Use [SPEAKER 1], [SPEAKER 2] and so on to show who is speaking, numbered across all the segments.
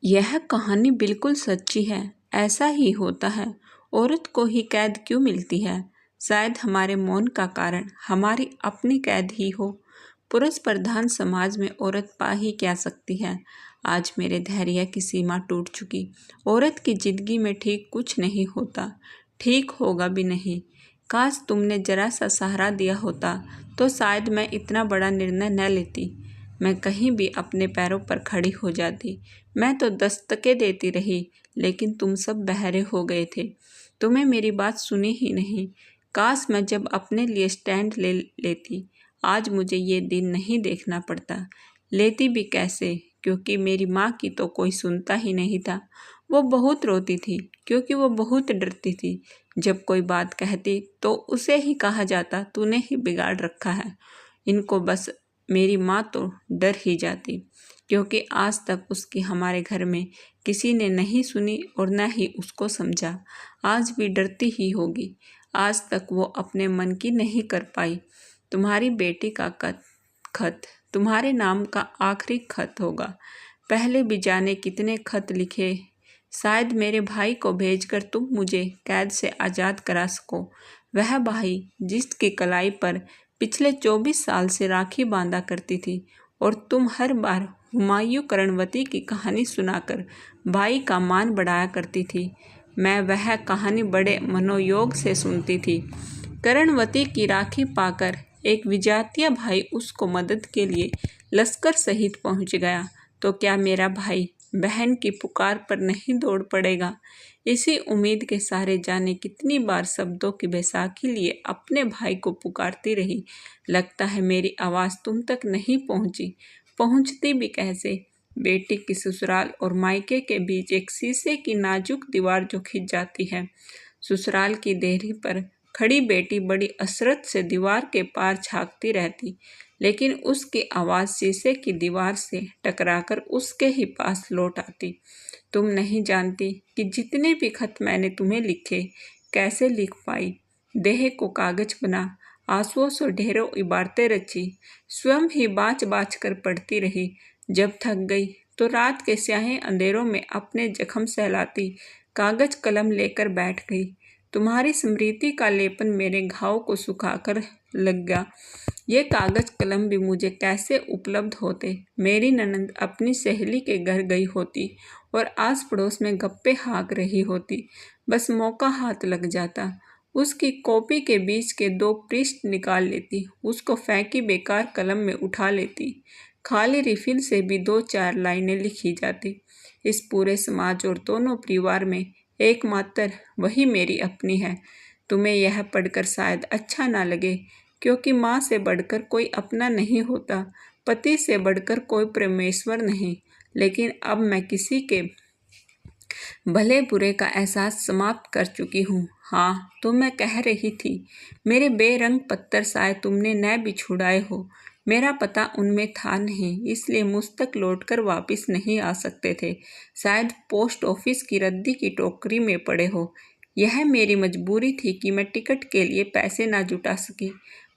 [SPEAKER 1] यह कहानी बिल्कुल सच्ची है। ऐसा ही होता है। औरत को ही कैद क्यों मिलती है? शायद हमारे मौन का कारण हमारी अपनी कैद ही हो। पुरुष प्रधान समाज में औरत पा ही क्या सकती है? आज मेरे धैर्य की सीमा टूट चुकी। औरत की जिंदगी में ठीक कुछ नहीं होता, ठीक होगा भी नहीं। काश तुमने जरा सा सहारा दिया होता तो शायद मैं इतना बड़ा निर्णय न लेती। मैं कहीं भी अपने पैरों पर खड़ी हो जाती। मैं तो दस्तके देती रही, लेकिन तुम सब बहरे हो गए थे। तुम्हें मेरी बात सुनी ही नहीं। काश मैं जब अपने लिए स्टैंड ले लेती। आज मुझे ये दिन नहीं देखना पड़ता। लेती भी कैसे, क्योंकि मेरी माँ की तो कोई सुनता ही नहीं था। वो बहुत रोती थी, क्योंकि वो बहुत डरती थी। जब कोई बात कहती तो उसे ही कहा जाता, तूने ही बिगाड़ रखा है इनको। बस मेरी माँ तो डर ही जाती, क्योंकि आज तक उसकी हमारे घर में किसी ने नहीं सुनी और न ही उसको समझा। आज भी डरती ही होगी। आज तक वो अपने मन की नहीं कर पाई। तुम्हारी बेटी का खत तुम्हारे नाम का आखिरी खत होगा। पहले भी जाने कितने खत लिखे। शायद मेरे भाई को भेजकर तुम मुझे कैद से आज़ाद करा सको। वह भाई जिसकी कलाई पर पिछले 24 साल से राखी बांधा करती थी, और तुम हर बार हुमायूं कर्णवती की कहानी सुनाकर भाई का मान बढ़ाया करती थी। मैं वह कहानी बड़े मनोयोग से सुनती थी। कर्णवती की राखी पाकर एक विजातीय भाई उसको मदद के लिए लश्कर सहित पहुंच गया, तो क्या मेरा भाई बहन की पुकार पर नहीं दौड़ पड़ेगा? इसी उम्मीद के सहारे जाने कितनी बार शब्दों की बैसाखी लिए अपने भाई को पुकारती रही। लगता है मेरी आवाज़ तुम तक नहीं पहुंची। पहुंचती भी कैसे? बेटी की ससुराल और मायके के बीच एक शीशे की नाजुक दीवार जो खिंच जाती है। ससुराल की देहरी पर खड़ी बेटी बड़ी असरत से दीवार के पार झांकती रहती, लेकिन उसकी आवाज़ शीशे की दीवार से टकराकर उसके ही पास लौट आती। तुम नहीं जानती कि जितने भी खत मैंने तुम्हें लिखे, कैसे लिख पाई। देह को कागज बना, आंसुओं से ढेरों इबारतें रची, स्वयं ही बाँच बाँच कर पढ़ती रही। जब थक गई तो रात के स्याहे अंधेरों में अपने जख्म सहलाती कागज कलम लेकर बैठ गई। तुम्हारी स्मृति का लेपन मेरे घाव को सुखाकर लग गया। ये कागज कलम भी मुझे कैसे उपलब्ध होते? मेरी ननंद अपनी सहेली के घर गई होती और आस पड़ोस में गप्पे हाँक रही होती। बस मौका हाथ लग जाता, उसकी कॉपी के बीच के 2 पृष्ठ निकाल लेती, उसको फेंकी बेकार कलम में उठा लेती। खाली रिफिल से भी 2-4 लाइनें लिखी जाती। इस पूरे समाज और दोनों परिवार में एकमात्र वही मेरी अपनी है। तुम्हें यह पढ़कर शायद अच्छा ना लगे, क्योंकि माँ से बढ़कर कोई अपना नहीं होता, पति से बढ़कर कोई परमेश्वर नहीं। लेकिन अब मैं किसी के भले बुरे का एहसास समाप्त कर चुकी हूँ। हाँ, तो मैं कह रही थी, मेरे बेरंग पत्थर शायद तुमने न भी छुड़ाए हो। मेरा पता उनमें था नहीं, इसलिए मुझ तक लौटकर वापस नहीं आ सकते थे। शायद पोस्ट ऑफिस की रद्दी की टोकरी में पड़े हो। यह मेरी मजबूरी थी कि मैं टिकट के लिए पैसे ना जुटा सकी।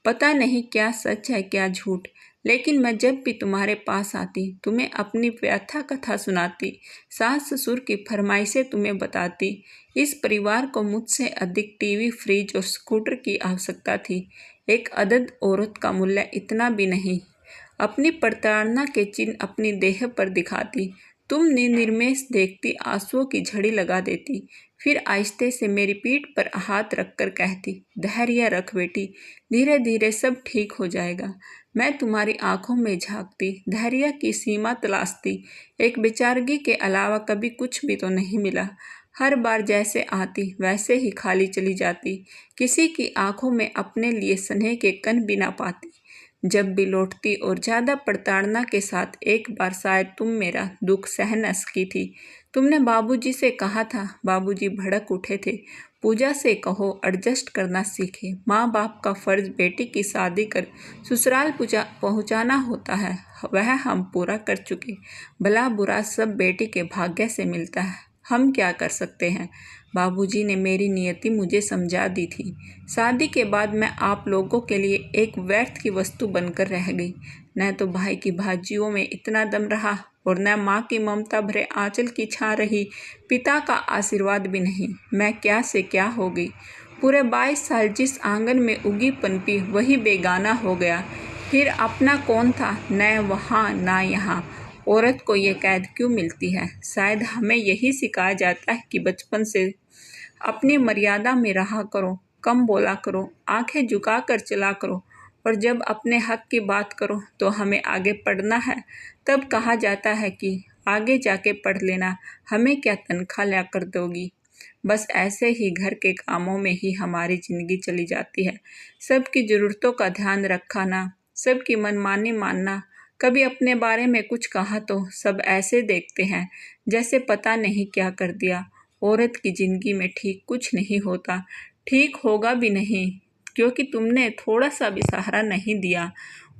[SPEAKER 1] पता नहीं क्या सच है क्या झूठ, लेकिन मैं जब भी तुम्हारे पास आती, तुम्हें अपनी व्यथा कथा सुनाती, सास ससुर की फरमाइशें तुम्हें बताती। इस परिवार को मुझसे अधिक टीवी, फ्रिज और स्कूटर की आवश्यकता थी। एक अदद औरत का मूल्य इतना भी नहीं। अपनी प्रताड़ना के चिन्ह अपनी देह पर दिखाती। तुम निर्मेश देखती, आंसुओं की झड़ी लगा देती, फिर आहिस्ते से मेरी पीठ पर हाथ रखकर कहती, धैर्य रख बेटी, धीरे धीरे सब ठीक हो जाएगा। मैं तुम्हारी आंखों में झांकती, धैर्य की सीमा तलाशती। एक बेचारगी के अलावा कभी कुछ भी तो नहीं मिला। हर बार जैसे आती वैसे ही खाली चली जाती। किसी की आंखों में अपने लिए स्नेह के कण भी ना पाती। जब भी लौटती और ज़्यादा प्रताड़ना के साथ, एक बार शायद तुम मेरा दुख सह न सकी थी। तुमने बाबूजी से कहा था, बाबूजी भड़क उठे थे। पूजा से कहो एडजस्ट करना सीखे। माँ बाप का फर्ज बेटी की शादी कर ससुराल पहुँचाना होता है, वह हम पूरा कर चुके। भला बुरा सब बेटी के भाग्य से मिलता है, हम क्या कर सकते हैं। बाबूजी ने मेरी नियति मुझे समझा दी थी। शादी के बाद मैं आप लोगों के लिए एक व्यर्थ की वस्तु बनकर रह गई। न तो भाई की भाजियों में इतना दम रहा, और न माँ की ममता भरे आंचल की छा रही पिता का आशीर्वाद भी नहीं। मैं क्या से क्या हो गई। पूरे 22 साल जिस आंगन में उगी पनपी वही बेगाना हो गया। फिर अपना कौन था, न वहाँ न यहाँ। औरत को ये कैद क्यों मिलती है? शायद हमें यही सिखाया जाता है कि बचपन से अपनी मर्यादा में रहा करो, कम बोला करो, आंखें झुका कर चला करो, और जब अपने हक की बात करो तो हमें आगे पढ़ना है तब कहा जाता है कि आगे जाके पढ़ लेना, हमें क्या तनख्वाह ला कर दोगी। बस ऐसे ही घर के कामों में ही हमारी ज़िंदगी चली जाती है। सबकी ज़रूरतों का ध्यान रखना, सबकी मनमानी मानना। कभी अपने बारे में कुछ कहा तो सब ऐसे देखते हैं जैसे पता नहीं क्या कर दिया। औरत की ज़िंदगी में ठीक कुछ नहीं होता, ठीक होगा भी नहीं, क्योंकि तुमने थोड़ा सा भी सहारा नहीं दिया।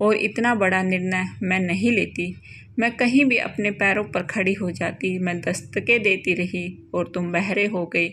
[SPEAKER 1] और इतना बड़ा निर्णय मैं नहीं लेती। मैं कहीं भी अपने पैरों पर खड़ी हो जाती, मैं दस्तकें देती रही और तुम बहरे हो गए।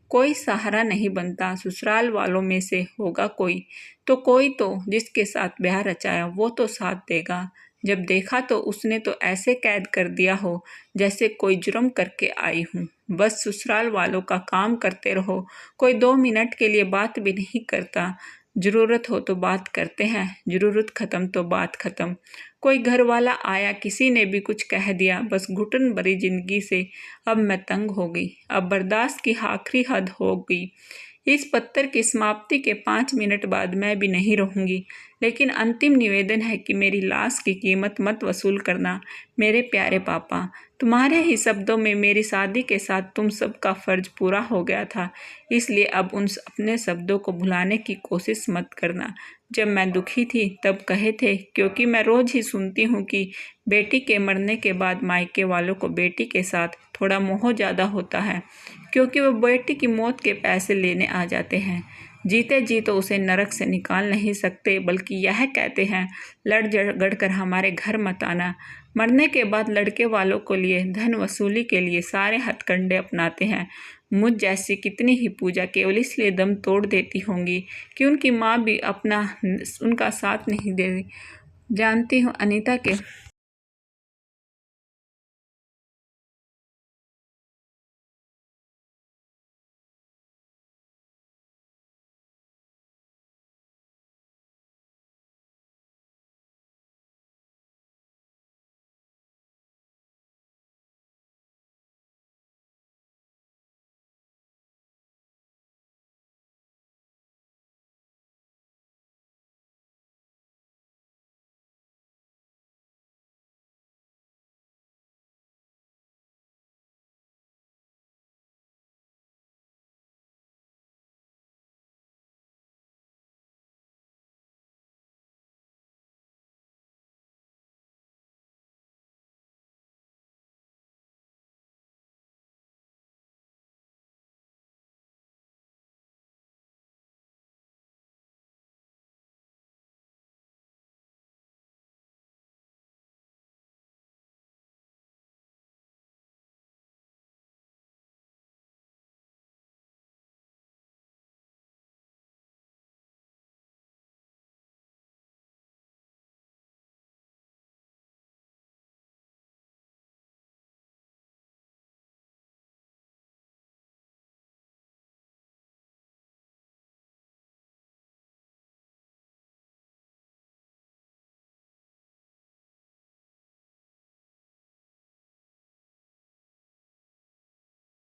[SPEAKER 1] कोई सहारा नहीं बनता, ससुराल वालों में से होगा कोई तो जिसके साथ ब्याह रचाया वो तो साथ देगा। जब देखा तो उसने तो ऐसे कैद कर दिया हो जैसे कोई जुर्म करके आई हूँ। बस ससुराल वालों का काम करते रहो, कोई 2 मिनट के लिए बात भी नहीं करता। ज़रूरत हो तो बात करते हैं, ज़रूरत ख़त्म तो बात ख़त्म। कोई घर वाला आया, किसी ने भी कुछ कह दिया, बस घुटन भरी ज़िंदगी से अब मैं तंग हो गई। अब बर्दाश्त की आखिरी हद हो गई। इस पत्र की समाप्ति के 5 मिनट बाद मैं भी नहीं रहूँगी, लेकिन अंतिम निवेदन है कि मेरी लाश की कीमत मत वसूल करना। मेरे प्यारे पापा, तुम्हारे ही शब्दों में मेरी शादी के साथ तुम सबका फ़र्ज पूरा हो गया था, इसलिए अब उन अपने शब्दों को भुलाने की कोशिश मत करना। जब मैं दुखी थी तब कहे थे, क्योंकि मैं रोज़ ही सुनती हूँ कि बेटी के मरने के बाद मायके वालों को बेटी के साथ थोड़ा मोह ज़्यादा होता है, क्योंकि वो बेटी की मौत के पैसे लेने आ जाते हैं। जीते जी तो उसे नरक से निकाल नहीं सकते, बल्कि यह कहते हैं लड़ झगड़ कर हमारे घर मत आना। मरने के बाद लड़के वालों को लिए धन वसूली के लिए सारे हथकंडे अपनाते हैं। मुझ जैसी कितनी ही पूजा केवल इसलिए दम तोड़ देती होंगी कि उनकी माँ भी उनका साथ नहीं दे रही। जानती हूँ अनीता के